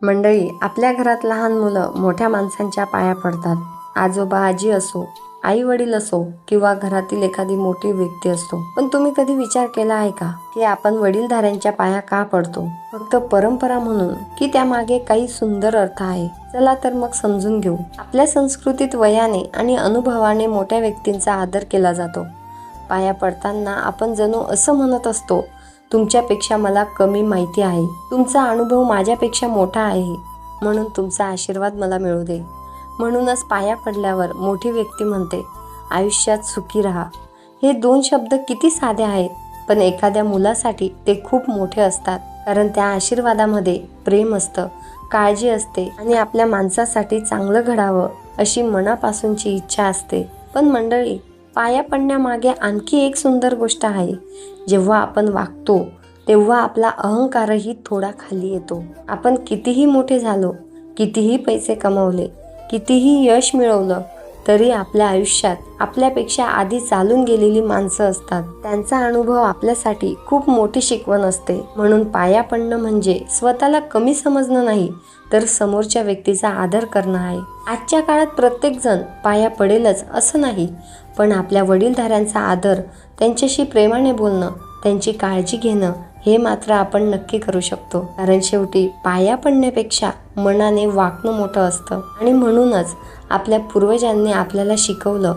मंडळी, आपल्या घरात लहान मुलं मोठ्या माणसांच्या पाया पडतात. आजोबा आजी असो, आई वडील असो किंवा घरातील एखादी मोठी व्यक्ती असतो. पण तुम्ही कधी विचार केला आहे का की आपण वडीलधाऱ्यांच्या पाया का पडतो? फक्त परंपरा म्हणून की त्यामागे काही सुंदर अर्थ आहे? चला तर मग समजून घेऊ. आपल्या संस्कृतीत वयाने आणि अनुभवाने मोठ्या व्यक्तींचा आदर केला जातो. पाया पडताना आपण जणू असं म्हणत असतो, तुमच्यापेक्षा मला कमी माहिती आहे, तुमचा अनुभव माझ्यापेक्षा मोठा आहे, म्हणून तुमचा आशीर्वाद मला मिळू दे. म्हणूनच पाया पडल्यावर मोठी व्यक्ती म्हणते, आयुष्यात सुखी राहा. हे दोन शब्द किती साधे आहेत, पण एखाद्या मुलासाठी ते खूप मोठे असतात. कारण त्या आशीर्वादामध्ये प्रेम असतं, काळजी असते आणि आपल्या माणसासाठी चांगलं घडावं अशी मनापासूनची इच्छा असते. पण मंडळी, पाया पडण्यामागे आणखी एक सुंदर गोष्ट आहे. जेव्हा आपण वागतो तेव्हा आपला अहंकारही थोडा खाली येतो. आपण कितीही मोठे झालो, कितीही पैसे कमवले, कितीही यश मिळवलं, तरी आपल्या आयुष्यात आपल्यापेक्षा आधी चालून गेलेली माणसं असतात. त्यांचा अनुभव आपल्यासाठी खूप मोठी शिकवण असते. म्हणून पाया पडणं म्हणजे स्वतःला कमी समजणं नाही, तर समोरच्या व्यक्तीचा आदर करणं आहे. आजच्या काळात प्रत्येक जण पाया पडेलच असं नाही, पण आपल्या वडीलधाऱ्यांचा आदर, त्यांच्याशी प्रेमाने बोलणं, त्यांची काळजी घेणं हे मात्र आपण नक्की करू शकतो. कारण शेवटी पाया पडण्यापेक्षा मनाने वागणं मोठं असतं. आणि म्हणूनच आपल्या पूर्वजांनी आपल्याला शिकवलं,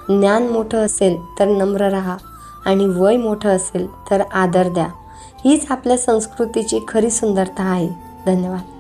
ज्ञान मोठं असेल तर नम्र राहा आणि वय मोठं असेल तर आदर द्या. हीच आपल्या संस्कृतीची खरी सुंदरता आहे. धन्यवाद.